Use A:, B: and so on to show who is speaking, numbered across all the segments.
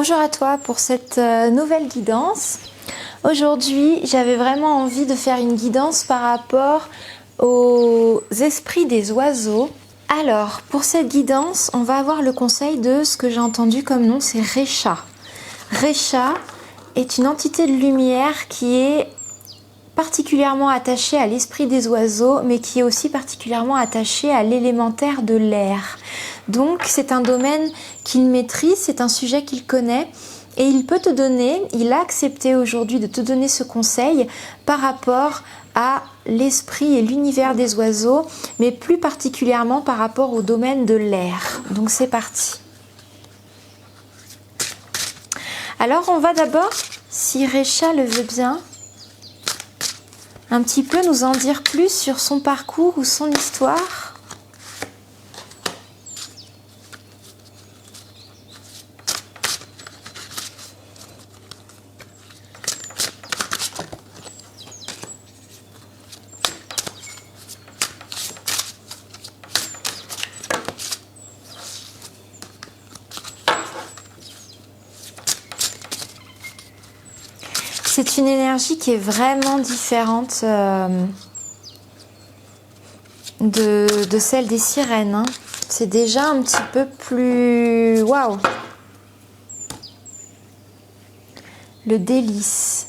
A: Bonjour à toi pour cette nouvelle guidance. Aujourd'hui, j'avais vraiment envie de faire une guidance par rapport aux esprits des oiseaux. Alors, pour cette guidance, on va avoir le conseil de ce que j'ai entendu comme nom, c'est Recha. Recha est une entité de lumière qui est particulièrement attachée à l'esprit des oiseaux, mais qui est aussi particulièrement attachée à l'élémentaire de l'air. Donc c'est un domaine qu'il maîtrise, c'est un sujet qu'il connaît et il peut te donner, il a accepté aujourd'hui de te donner ce conseil par rapport à l'esprit et l'univers des oiseaux, mais plus particulièrement par rapport au domaine de l'air. Donc c'est parti. Alors on va d'abord, si Recha le veut bien, un petit peu nous en dire plus sur son parcours ou son histoire. C'est une énergie qui est vraiment différente de celle des sirènes. Hein. C'est déjà un petit peu plus... Waouh! Le délice.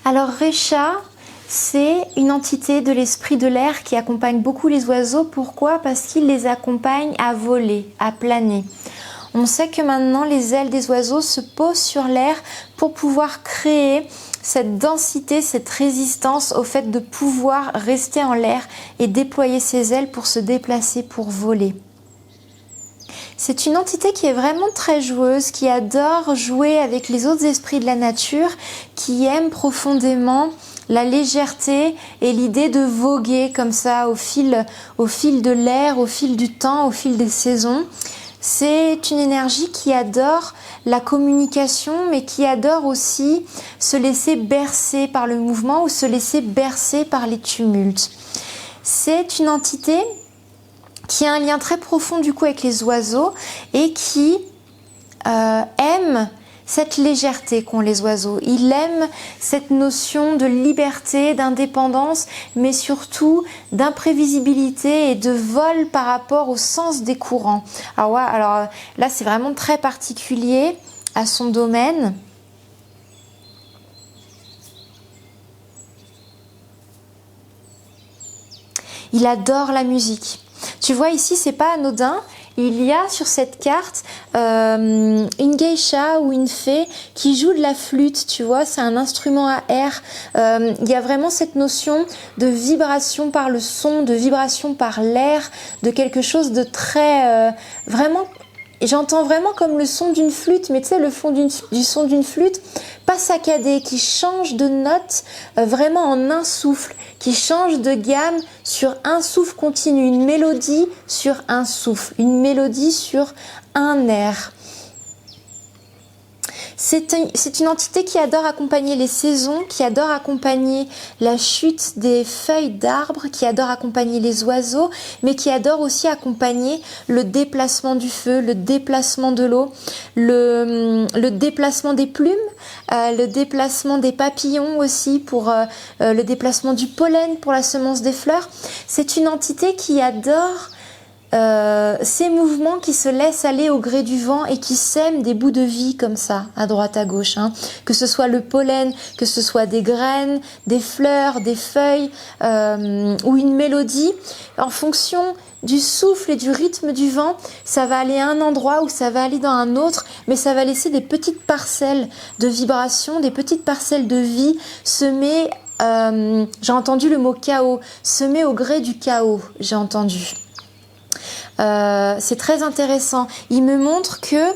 A: Alors Recha, c'est une entité de l'esprit de l'air qui accompagne beaucoup les oiseaux. Pourquoi? Parce qu'il les accompagne à voler, à planer. On sait que maintenant les ailes des oiseaux se posent sur l'air pour pouvoir créer cette densité, cette résistance au fait de pouvoir rester en l'air et déployer ses ailes pour se déplacer, pour voler. C'est une entité qui est vraiment très joueuse, qui adore jouer avec les autres esprits de la nature, qui aime profondément la légèreté et l'idée de voguer comme ça au fil de l'air, au fil du temps, au fil des saisons. C'est une énergie qui adore la communication, mais qui adore aussi se laisser bercer par le mouvement ou se laisser bercer par les tumultes. C'est une entité qui a un lien très profond du coup avec les oiseaux et qui aime cette légèreté qu'ont les oiseaux. Il aime cette notion de liberté, d'indépendance, mais surtout d'imprévisibilité et de vol par rapport au sens des courants. Alors, ouais, alors là, c'est vraiment très particulier à son domaine. Il adore la musique. Tu vois ici, c'est pas anodin. Il y a sur cette carte une geisha ou une fée qui joue de la flûte, tu vois, c'est un instrument à air. Il y a vraiment cette notion de vibration par le son, de vibration par l'air, de quelque chose de très... vraiment, j'entends vraiment comme le son d'une flûte, mais tu sais, le son d'une flûte, pas saccadé, qui change de note vraiment en un souffle, qui change de gamme sur un souffle continu, une mélodie sur un souffle, une mélodie sur un air. C'est une entité qui adore accompagner les saisons, qui adore accompagner la chute des feuilles d'arbres, qui adore accompagner les oiseaux, mais qui adore aussi accompagner le déplacement du feu, le déplacement de l'eau, le déplacement des plumes, le déplacement des papillons aussi, pour le déplacement du pollen pour la semence des fleurs. C'est une entité qui adore ces mouvements qui se laissent aller au gré du vent et qui sèment des bouts de vie comme ça, à droite à gauche, hein. Que ce soit le pollen, que ce soit des graines, des fleurs, des feuilles ou une mélodie, en fonction du souffle et du rythme du vent, ça va aller à un endroit ou ça va aller dans un autre, mais ça va laisser des petites parcelles de vibration, des petites parcelles de vie semées, j'ai entendu le mot chaos, semées au gré du chaos, j'ai entendu. C'est très intéressant. Il me montre que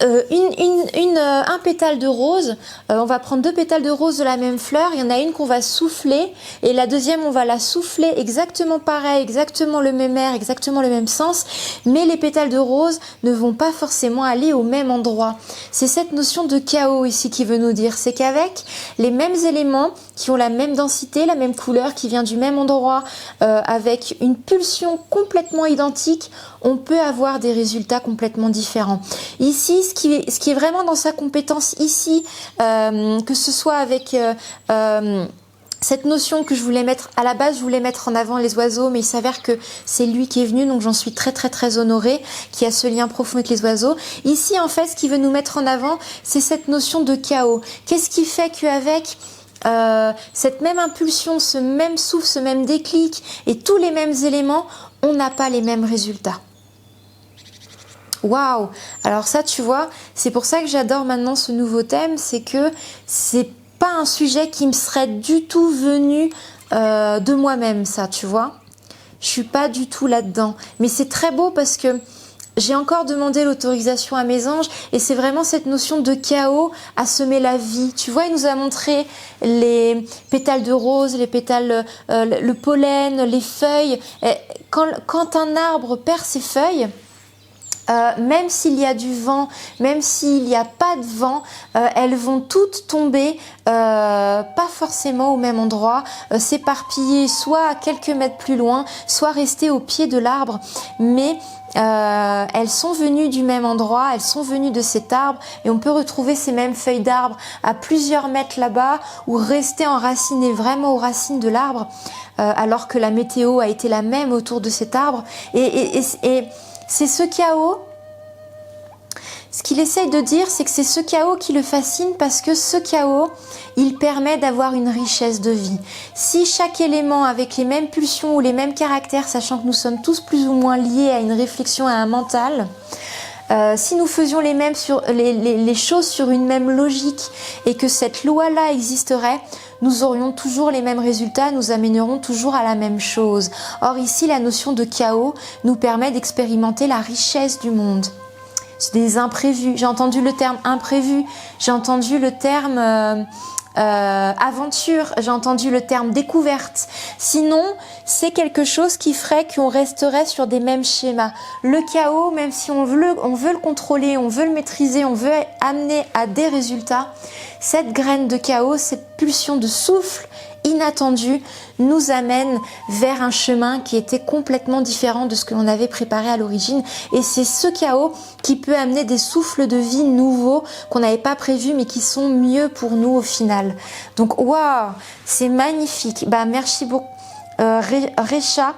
A: un pétale de rose, on va prendre 2 pétales de rose de la même fleur, il y en a une qu'on va souffler et la deuxième on va la souffler exactement pareil, exactement le même air, exactement le même sens, mais les pétales de rose ne vont pas forcément aller au même endroit. C'est cette notion de chaos ici qui veut nous dire, c'est qu'avec les mêmes éléments qui ont la même densité, la même couleur, qui vient du même endroit, avec une pulsion complètement identique, on peut avoir des résultats complètement différents. Ici, ce qui est vraiment dans sa compétence ici, que ce soit avec cette notion que je voulais mettre, à la base je voulais mettre en avant les oiseaux, mais il s'avère que c'est lui qui est venu, donc j'en suis très honorée, qui a ce lien profond avec les oiseaux. Ici en fait, ce qui veut nous mettre en avant, c'est cette notion de chaos. Qu'est-ce qui fait qu'avec cette même impulsion, ce même souffle, ce même déclic et tous les mêmes éléments, on n'a pas les mêmes résultats? Waouh! Alors ça, tu vois, c'est pour ça que j'adore maintenant ce nouveau thème, c'est que c'est pas un sujet qui me serait du tout venu de moi-même, ça, tu vois. Je suis pas du tout là-dedans. Mais c'est très beau parce que j'ai encore demandé l'autorisation à mes anges et c'est vraiment cette notion de chaos à semer la vie. Tu vois, il nous a montré les pétales de rose, les pétales, le pollen, les feuilles. Et quand un arbre perd ses feuilles, même s'il y a du vent, même s'il n'y a pas de vent, elles vont toutes tomber, pas forcément au même endroit, s'éparpiller soit à quelques mètres plus loin, soit rester au pied de l'arbre, mais elles sont venues du même endroit, elles sont venues de cet arbre et on peut retrouver ces mêmes feuilles d'arbre à plusieurs mètres là-bas ou rester enracinées vraiment aux racines de l'arbre alors que la météo a été la même autour de cet arbre et c'est ce chaos. Ce qu'il essaye de dire, c'est que c'est ce chaos qui le fascine parce que ce chaos, il permet d'avoir une richesse de vie. Si chaque élément avec les mêmes pulsions ou les mêmes caractères, sachant que nous sommes tous plus ou moins liés à une réflexion, à un mental, si nous faisions les choses sur une même logique et que cette loi-là existerait, nous aurions toujours les mêmes résultats, nous amènerons toujours à la même chose. Or ici, la notion de chaos nous permet d'expérimenter la richesse du monde. C'est des imprévus. J'ai entendu le terme imprévu, j'ai entendu le terme aventure, j'ai entendu le terme découverte. Sinon, c'est quelque chose qui ferait qu'on resterait sur des mêmes schémas. Le chaos, même si on veut le contrôler, on veut le maîtriser, on veut amener à des résultats, cette graine de chaos, cette pulsion de souffle inattendu nous amène vers un chemin qui était complètement différent de ce que l'on avait préparé à l'origine et c'est ce chaos qui peut amener des souffles de vie nouveaux qu'on n'avait pas prévus mais qui sont mieux pour nous au final. Donc waouh, c'est magnifique. Merci beaucoup Recha,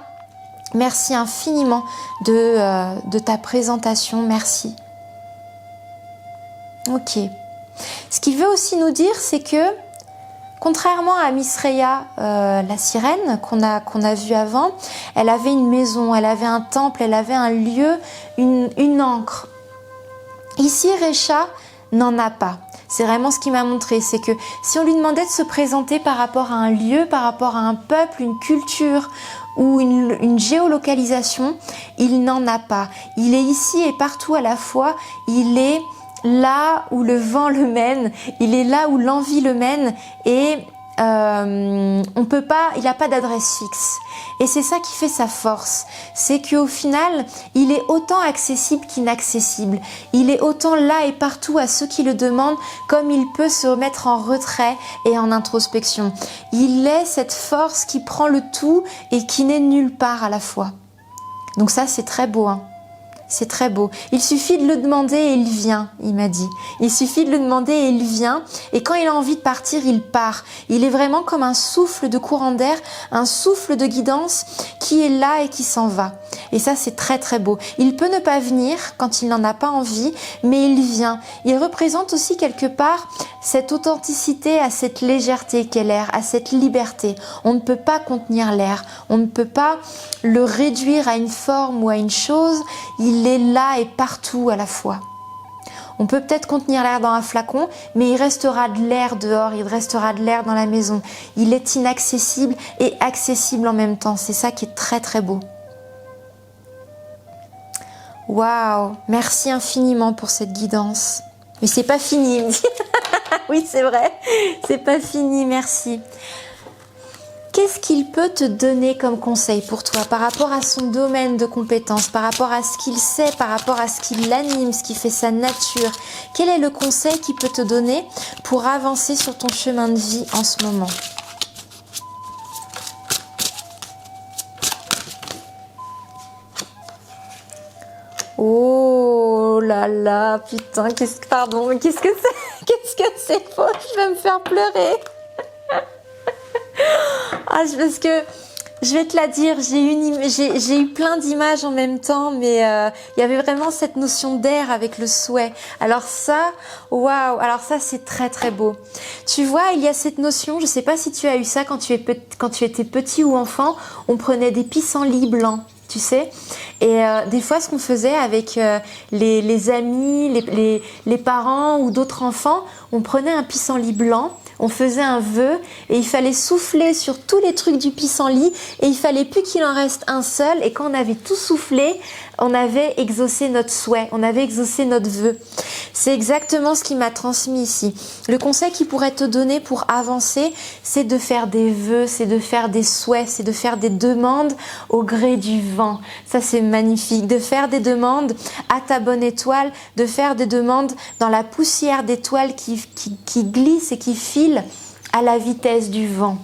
A: merci infiniment de ta présentation, merci. Ok. Ce qu'il veut aussi nous dire, c'est que contrairement à Miss Rhea, la sirène qu'on a vue avant, elle avait une maison, elle avait un temple, elle avait un lieu, une ancre. Ici, Recha n'en a pas. C'est vraiment ce qu'il m'a montré, c'est que si on lui demandait de se présenter par rapport à un lieu, par rapport à un peuple, une culture ou une géolocalisation, il n'en a pas. Il est ici et partout à la fois, il est là où le vent le mène, il est là où l'envie le mène et on peut pas, il n'a pas d'adresse fixe. Et c'est ça qui fait sa force, c'est qu'au final, il est autant accessible qu'inaccessible. Il est autant là et partout à ceux qui le demandent, comme il peut se mettre en retrait et en introspection. Il est cette force qui prend le tout et qui n'est nulle part à la fois. Donc ça, c'est très beau, hein. C'est très beau. Il suffit de le demander et il vient, il m'a dit. Il suffit de le demander et il vient. Et quand il a envie de partir, il part. Il est vraiment comme un souffle de courant d'air, un souffle de guidance qui est là et qui s'en va. Et ça, c'est très très beau. Il peut ne pas venir quand il n'en a pas envie, mais il vient. Il représente aussi quelque part cette authenticité à cette légèreté qu'est l'air, à cette liberté. On ne peut pas contenir l'air. On ne peut pas le réduire à une forme ou à une chose. Il est là et partout à la fois. On peut peut-être contenir l'air dans un flacon, mais il restera de l'air dehors, il restera de l'air dans la maison. Il est inaccessible et accessible en même temps. C'est ça qui est très très beau. Waouh, merci infiniment pour cette guidance. Mais c'est pas fini, il me dit. Oui, c'est vrai, c'est pas fini, merci. Qu'est-ce qu'il peut te donner comme conseil pour toi par rapport à son domaine de compétence, par rapport à ce qu'il sait, par rapport à ce qui l'anime, ce qui fait sa nature? Quel est le conseil qu'il peut te donner pour avancer sur ton chemin de vie en ce moment? Oh là là, putain, qu'est-ce que c'est? Qu'est-ce que c'est faux? Je vais me faire pleurer. Ah, parce que je vais te la dire, j'ai eu plein d'images en même temps, mais il y avait vraiment cette notion d'air avec le souhait. Alors ça, waouh, alors ça c'est très très beau. Tu vois, il y a cette notion, je sais pas si tu as eu ça quand tu étais petit ou enfant, on prenait des pissenlits blancs. Tu sais, et des fois ce qu'on faisait avec les amis, les parents ou d'autres enfants, on prenait un pissenlit blanc, on faisait un vœu et il fallait souffler sur tous les trucs du pissenlit et il fallait plus qu'il en reste un seul, et quand on avait tout soufflé, on avait exaucé notre souhait, on avait exaucé notre vœu. C'est exactement ce qu'il m'a transmis ici. Le conseil qu'il pourrait te donner pour avancer, c'est de faire des vœux, c'est de faire des souhaits, c'est de faire des demandes au gré du vent. Ça, c'est magnifique. De faire des demandes à ta bonne étoile, de faire des demandes dans la poussière d'étoiles qui glisse et qui file à la vitesse du vent.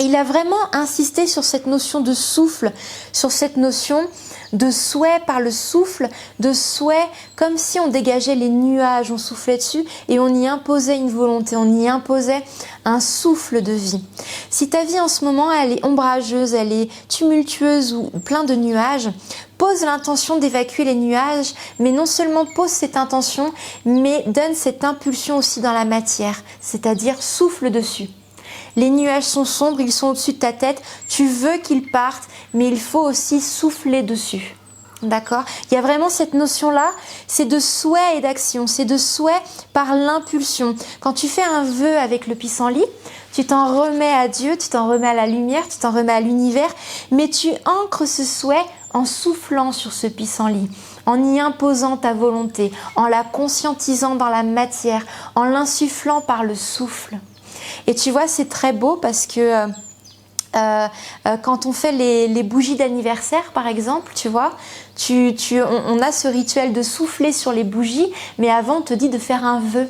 A: Il a vraiment insisté sur cette notion de souffle, sur cette notion de souhait par le souffle, de souhait comme si on dégageait les nuages, on soufflait dessus et on y imposait une volonté, on y imposait un souffle de vie. Si ta vie en ce moment elle est ombrageuse, elle est tumultueuse ou plein de nuages, pose l'intention d'évacuer les nuages, mais non seulement pose cette intention, mais donne cette impulsion aussi dans la matière, c'est-à-dire souffle dessus. Les nuages sont sombres, ils sont au-dessus de ta tête, tu veux qu'ils partent, mais il faut aussi souffler dessus. D'accord? Il y a vraiment cette notion-là, c'est de souhait et d'action, c'est de souhait par l'impulsion. Quand tu fais un vœu avec le pissenlit, tu t'en remets à Dieu, tu t'en remets à la lumière, tu t'en remets à l'univers, mais tu ancres ce souhait en soufflant sur ce pissenlit, en y imposant ta volonté, en la conscientisant dans la matière, en l'insufflant par le souffle. Et tu vois, c'est très beau parce que quand on fait les bougies d'anniversaire, par exemple, tu vois, on a ce rituel de souffler sur les bougies, mais avant, on te dit de faire un vœu.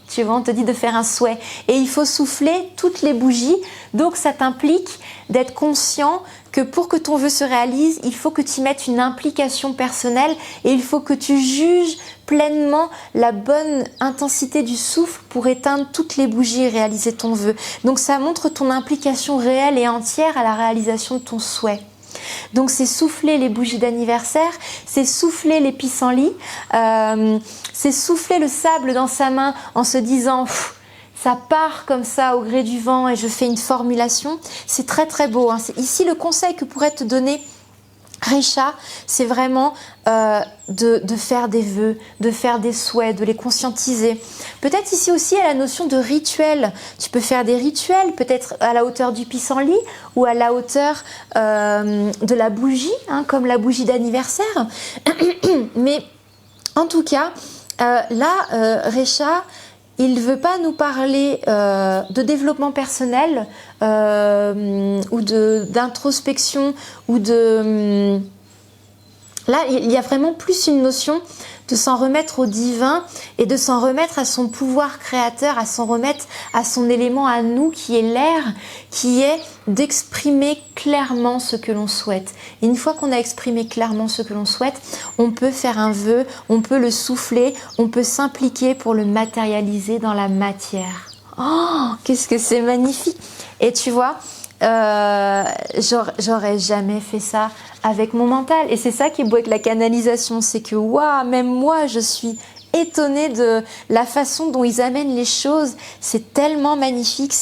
A: Tu vois, on te dit de faire un souhait. Et il faut souffler toutes les bougies. Donc, ça t'implique d'être conscient que pour que ton vœu se réalise, il faut que tu mettes une implication personnelle et il faut que tu juges pleinement la bonne intensité du souffle pour éteindre toutes les bougies et réaliser ton vœu. Donc, ça montre ton implication réelle et entière à la réalisation de ton souhait. Donc c'est souffler les bougies d'anniversaire, c'est souffler les pissenlits, c'est souffler le sable dans sa main en se disant ça part comme ça au gré du vent et je fais une formulation. C'est très très beau, hein. Ici le conseil que pourrait te donner Recha, c'est vraiment de faire des vœux, de faire des souhaits, de les conscientiser. Peut-être ici aussi à la notion de rituel. Tu peux faire des rituels, peut-être à la hauteur du pissenlit ou à la hauteur de la bougie, hein, comme la bougie d'anniversaire. Mais en tout cas, Recha, il ne veut pas nous parler de développement personnel ou d'introspection ou de... Là, il y a vraiment plus une notion de s'en remettre au divin et de s'en remettre à son pouvoir créateur, à s'en remettre à son élément à nous qui est l'air, qui est d'exprimer clairement ce que l'on souhaite. Et une fois qu'on a exprimé clairement ce que l'on souhaite, on peut faire un vœu, on peut le souffler, on peut s'impliquer pour le matérialiser dans la matière. Oh, qu'est-ce que c'est magnifique! Et tu vois, j'aurais jamais fait ça avec mon mental. Et c'est ça qui est beau avec la canalisation, c'est que waouh, même moi je suis étonnée de la façon dont ils amènent les choses. C'est tellement magnifique,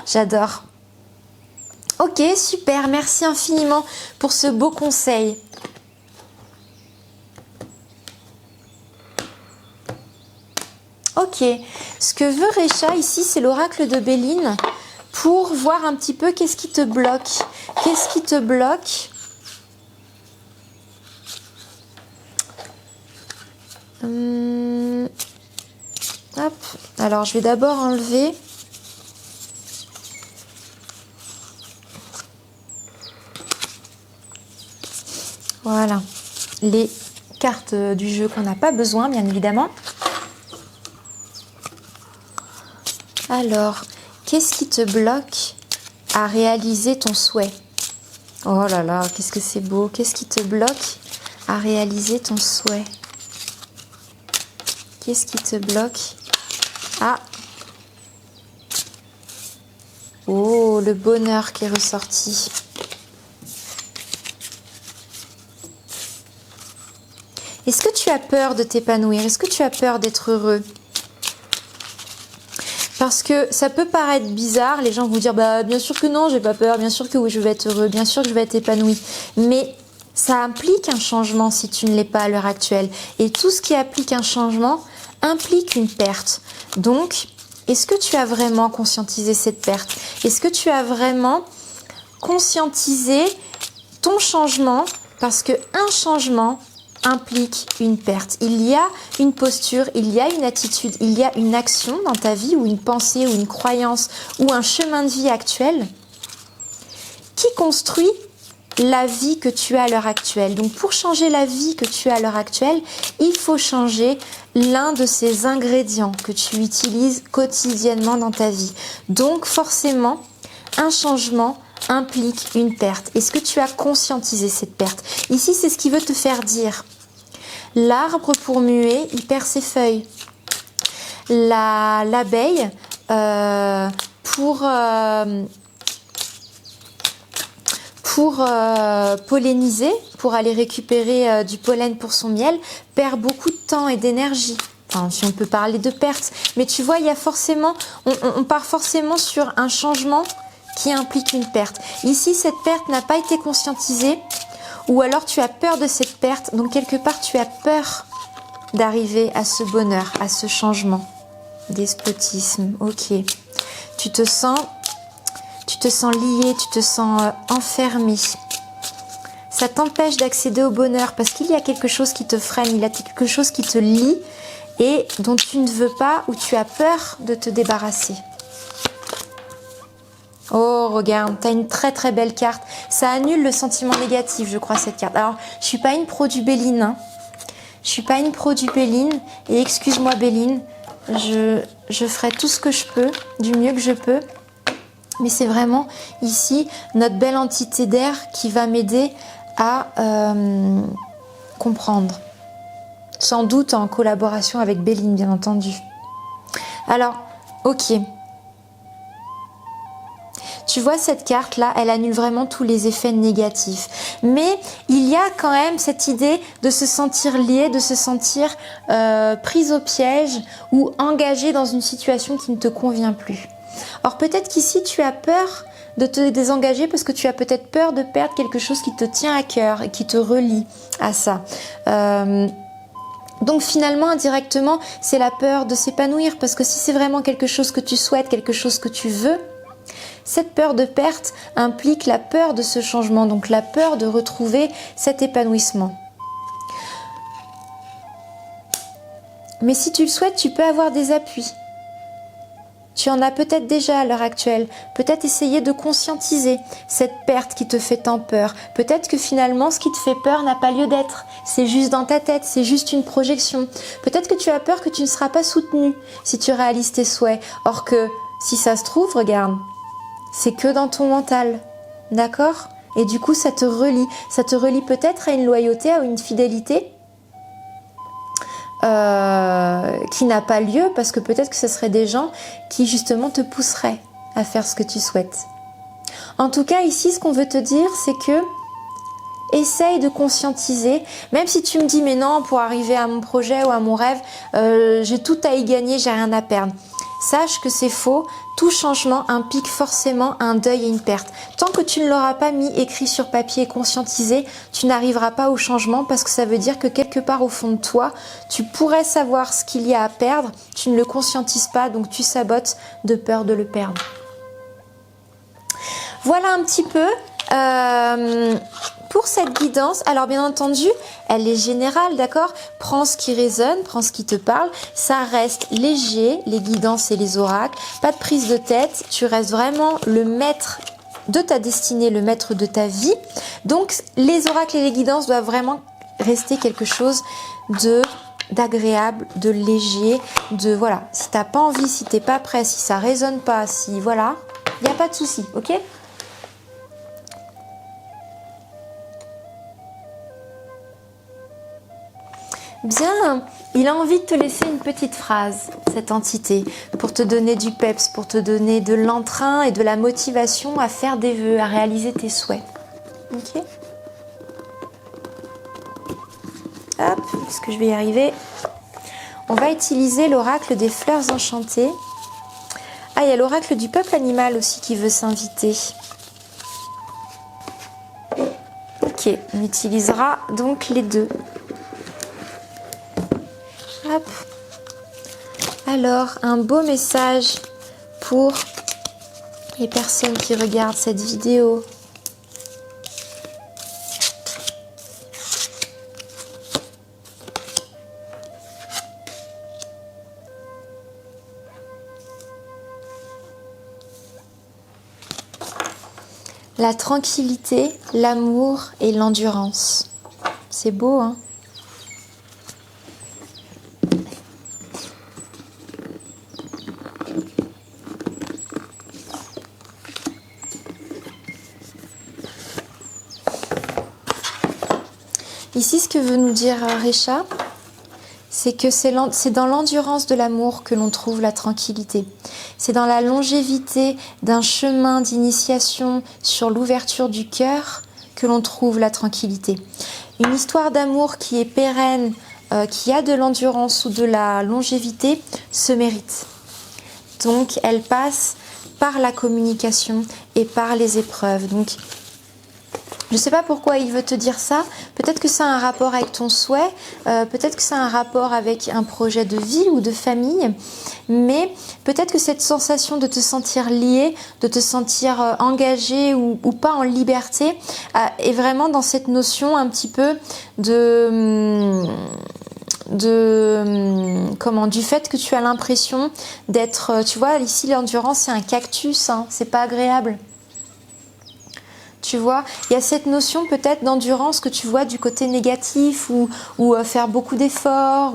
A: j'adore. Ok, super, merci infiniment pour ce beau conseil. Ok, ce que veut Recha ici, c'est l'oracle de Béline pour voir un petit peu qu'est-ce qui te bloque. Qu'est-ce qui te bloque Hop. Alors, je vais d'abord enlever. Voilà. Les cartes du jeu qu'on n'a pas besoin, bien évidemment. Alors, qu'est-ce qui te bloque à réaliser ton souhait? Oh là là, qu'est-ce que c'est beau. Qu'est-ce qui te bloque à réaliser ton souhait? Qu'est-ce qui te bloque? Ah! Oh, le bonheur qui est ressorti. Est-ce que tu as peur de t'épanouir? Est-ce que tu as peur d'être heureux? Parce que ça peut paraître bizarre, les gens vont dire bah bien sûr que non, j'ai pas peur, bien sûr que oui, je vais être heureux, bien sûr que je vais être épanoui. Mais ça implique un changement si tu ne l'es pas à l'heure actuelle. Et tout ce qui implique un changement implique une perte. Donc, est-ce que tu as vraiment conscientisé cette perte? Est-ce que tu as vraiment conscientisé ton changement? Parce qu'un changement implique une perte. Il y a une posture, il y a une attitude, il y a une action dans ta vie ou une pensée ou une croyance ou un chemin de vie actuel qui construit la vie que tu as à l'heure actuelle. Donc pour changer la vie que tu as à l'heure actuelle, il faut changer l'un de ces ingrédients que tu utilises quotidiennement dans ta vie. Donc forcément, un changement implique une perte. Est-ce que tu as conscientisé cette perte? Ici, c'est ce qui veut te faire dire. L'arbre, pour muer, il perd ses feuilles. L'abeille, pour polliniser, pour aller récupérer du pollen pour son miel, perd beaucoup de temps et d'énergie. Enfin, si on peut parler de perte. Mais tu vois, il y a forcément, on part forcément sur un changement qui implique une perte. Ici, cette perte n'a pas été conscientisée, ou alors tu as peur de cette perte, donc quelque part tu as peur d'arriver à ce bonheur, à ce changement. Despotisme, ok. Tu te sens lié, tu te sens enfermé. Ça t'empêche d'accéder au bonheur parce qu'il y a quelque chose qui te freine, il y a quelque chose qui te lie et dont tu ne veux pas ou tu as peur de te débarrasser. Oh, regarde, tu as une très très belle carte. Ça annule le sentiment négatif, je crois, cette carte. Alors, je suis pas une pro du Béline. Hein. Je suis pas une pro du Béline. Et excuse-moi, Béline, je ferai tout ce que je peux, du mieux que je peux. Mais c'est vraiment ici notre belle entité d'air qui va m'aider à comprendre. Sans doute en collaboration avec Béline, bien entendu. Alors, ok. Tu vois cette carte-là, elle annule vraiment tous les effets négatifs. Mais il y a quand même cette idée de se sentir lié, de se sentir prise au piège ou engagé dans une situation qui ne te convient plus. Or peut-être qu'ici tu as peur de te désengager parce que tu as peut-être peur de perdre quelque chose qui te tient à cœur et qui te relie à ça. Donc finalement, indirectement, c'est la peur de s'épanouir parce que si c'est vraiment quelque chose que tu souhaites, quelque chose que tu veux, cette peur de perte implique la peur de ce changement, donc la peur de retrouver cet épanouissement. Mais si tu le souhaites, tu peux avoir des appuis. Tu en as peut-être déjà à l'heure actuelle. Peut-être essayer de conscientiser cette perte qui te fait tant peur. Peut-être que finalement, ce qui te fait peur n'a pas lieu d'être. C'est juste dans ta tête, c'est juste une projection. Peut-être que tu as peur que tu ne seras pas soutenu si tu réalises tes souhaits. Or que, si ça se trouve, regarde, c'est que dans ton mental. D'accord ? Et du coup, ça te relie. Ça te relie peut-être à une loyauté, à une fidélité qui n'a pas lieu parce que peut-être que ce seraient des gens qui justement te pousseraient à faire ce que tu souhaites. En tout cas, ici, ce qu'on veut te dire, c'est que essaye de conscientiser, même si tu me dis mais non, pour arriver à mon projet ou à mon rêve, j'ai tout à y gagner, j'ai rien à perdre. Sache que c'est faux, tout changement implique forcément un deuil et une perte. Tant que tu ne l'auras pas mis écrit sur papier et conscientisé, tu n'arriveras pas au changement parce que ça veut dire que quelque part au fond de toi, tu pourrais savoir ce qu'il y a à perdre, tu ne le conscientises pas, donc tu sabotes de peur de le perdre. Voilà un petit peu pour cette guidance, alors bien entendu, elle est générale, d'accord? Prends ce qui résonne, prends ce qui te parle. Ça reste léger, les guidances et les oracles. Pas de prise de tête. Tu restes vraiment le maître de ta destinée, le maître de ta vie. Donc, les oracles et les guidances doivent vraiment rester quelque chose d'agréable, de léger, de voilà. Si t'as pas envie, si t'es pas prêt, si ça résonne pas, si voilà, il n'y a pas de souci, ok? Bien, il a envie de te laisser une petite phrase, cette entité, pour te donner du peps, pour te donner de l'entrain et de la motivation à faire des vœux, à réaliser tes souhaits. Ok? Hop, est-ce que je vais y arriver? On va utiliser l'oracle des fleurs enchantées. Ah, il y a l'oracle du peuple animal aussi qui veut s'inviter. Ok, on utilisera donc les deux. Hop. Alors, un beau message pour les personnes qui regardent cette vidéo. La tranquillité, l'amour et l'endurance. C'est beau, hein? Ici, ce que veut nous dire Recha, c'est que c'est dans l'endurance de l'amour que l'on trouve la tranquillité. C'est dans la longévité d'un chemin d'initiation sur l'ouverture du cœur que l'on trouve la tranquillité. Une histoire d'amour qui est pérenne, qui a de l'endurance ou de la longévité, se mérite. Donc, elle passe par la communication et par les épreuves. Donc, je ne sais pas pourquoi il veut te dire ça. Peut-être que ça a un rapport avec ton souhait, peut-être que ça a un rapport avec un projet de vie ou de famille, mais peut-être que cette sensation de te sentir lié, de te sentir engagé ou pas en liberté, est vraiment dans cette notion un petit peu du fait que tu as l'impression d'être, tu vois, ici l'endurance c'est un cactus, hein, c'est pas agréable. Tu vois, il y a cette notion peut-être d'endurance que tu vois du côté négatif ou faire beaucoup d'efforts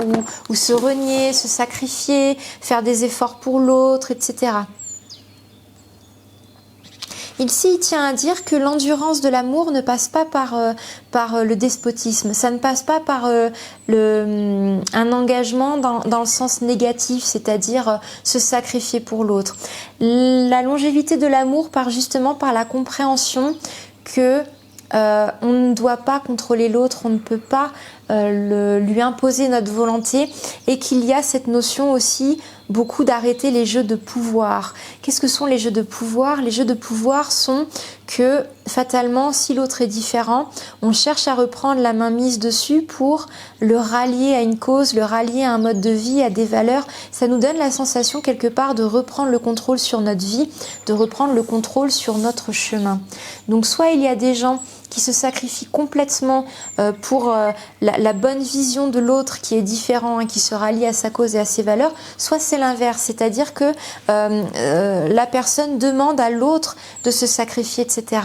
A: ou se renier, se sacrifier, faire des efforts pour l'autre, etc. Ici, il tient à dire que l'endurance de l'amour ne passe pas par le despotisme. Ça ne passe pas par un engagement dans le sens négatif, c'est-à-dire se sacrifier pour l'autre. La longévité de l'amour part justement par la compréhension que on ne doit pas contrôler l'autre, on ne peut pas lui imposer notre volonté et qu'il y a cette notion aussi beaucoup d'arrêter les jeux de pouvoir. Qu'est-ce que sont les jeux de pouvoir? Les jeux de pouvoir sont que fatalement, si l'autre est différent, on cherche à reprendre la main mise dessus pour le rallier à une cause, le rallier à un mode de vie, à des valeurs. Ça nous donne la sensation quelque part de reprendre le contrôle sur notre vie, de reprendre le contrôle sur notre chemin. Donc soit il y a des gens qui se sacrifient complètement pour la bonne vision de l'autre qui est différent et qui se rallie à sa cause et à ses valeurs, soit c'est l'inverse, c'est-à-dire que la personne demande à l'autre de se sacrifier, etc.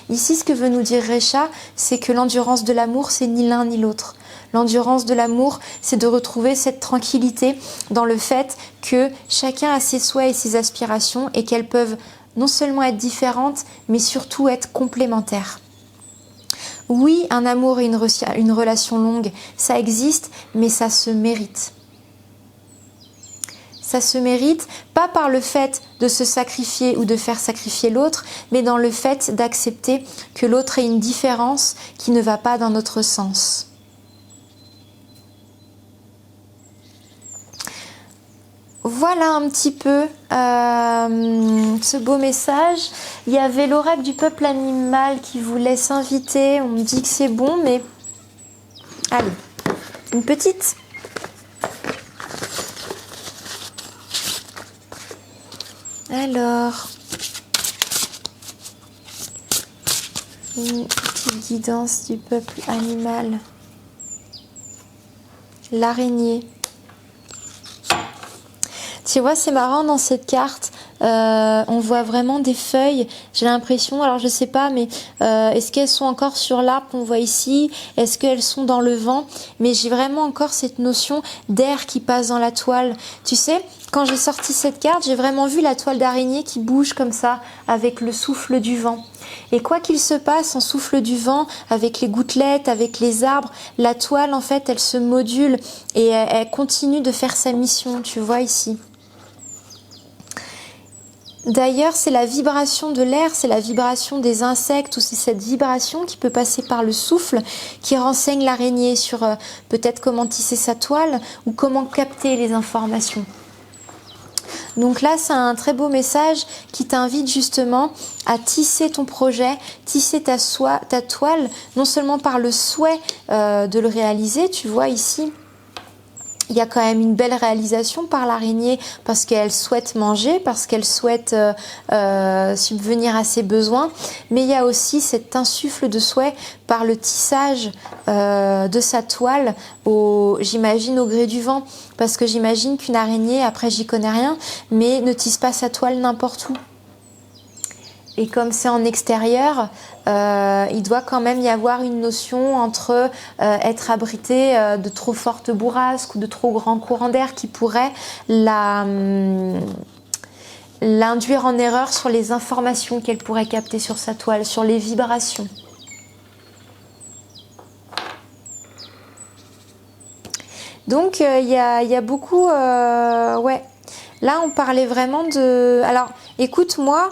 A: Ici, ce que veut nous dire Recha, c'est que l'endurance de l'amour, c'est ni l'un ni l'autre. L'endurance de l'amour, c'est de retrouver cette tranquillité dans le fait que chacun a ses souhaits et ses aspirations et qu'elles peuvent non seulement être différentes, mais surtout être complémentaires. Oui, un amour et une relation longue, ça existe, mais ça se mérite. Ça se mérite, pas par le fait de se sacrifier ou de faire sacrifier l'autre, mais dans le fait d'accepter que l'autre ait une différence qui ne va pas dans notre sens. Voilà un petit peu ce beau message. Il y avait l'oracle du peuple animal qui voulait s'inviter. On me dit que c'est bon, mais allez, une petite. Alors, une petite Guidance du peuple animal. L'araignée. Tu vois, c'est marrant dans cette carte, on voit vraiment des feuilles, j'ai l'impression, alors je sais pas, mais est-ce qu'elles sont encore sur l'arbre qu'on voit ici? Est-ce qu'elles sont dans le vent? Mais j'ai vraiment encore cette notion d'air qui passe dans la toile. Tu sais, quand j'ai sorti cette carte, j'ai vraiment vu la toile d'araignée qui bouge comme ça, avec le souffle du vent. Et quoi qu'il se passe en souffle du vent, avec les gouttelettes, avec les arbres, la toile, en fait, elle se module et elle continue de faire sa mission, tu vois ici. D'ailleurs, c'est la vibration de l'air, c'est la vibration des insectes ou c'est cette vibration qui peut passer par le souffle qui renseigne l'araignée sur peut-être comment tisser sa toile ou comment capter les informations. Donc là, c'est un très beau message qui t'invite justement à tisser ton projet, tisser ta toile, non seulement par le souhait de le réaliser, tu vois ici, il y a quand même une belle réalisation par l'araignée parce qu'elle souhaite manger, parce qu'elle souhaite subvenir à ses besoins. Mais il y a aussi cet insuffle de souhait par le tissage de sa toile, j'imagine au gré du vent. Parce que j'imagine qu'une araignée, après j'y connais rien, mais ne tisse pas sa toile n'importe où. Et comme c'est en extérieur, il doit quand même y avoir une notion entre être abrité de trop fortes bourrasques ou de trop grands courants d'air qui pourraient l'induire en erreur sur les informations qu'elle pourrait capter sur sa toile, sur les vibrations. Donc il y a beaucoup... ouais. Là, on parlait vraiment de... Alors, écoute, moi...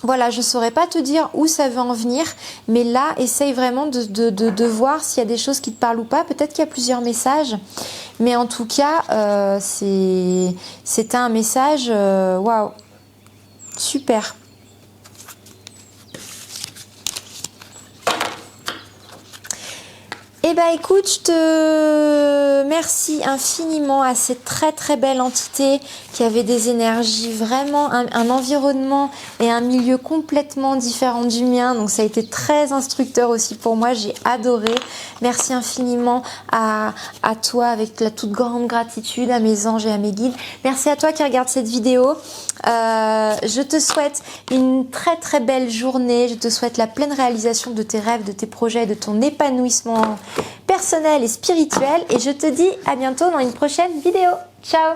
A: Voilà, je ne saurais pas te dire où ça veut en venir, mais là, essaye vraiment de voir s'il y a des choses qui te parlent ou pas. Peut-être qu'il y a plusieurs messages, mais en tout cas, c'était un message, waouh, super. Eh ben écoute, je te remercie infiniment à cette très très belle entité qui avait des énergies vraiment, un environnement et un milieu complètement différent du mien. Donc ça a été très instructeur aussi pour moi, j'ai adoré. Merci infiniment à toi avec la toute grande gratitude, à mes anges et à mes guides. Merci à toi qui regarde cette vidéo. Je te souhaite une très très belle journée. Je te souhaite la pleine réalisation de tes rêves, de tes projets, de ton épanouissement personnel et spirituel. Et je te dis à bientôt dans une prochaine vidéo. Ciao!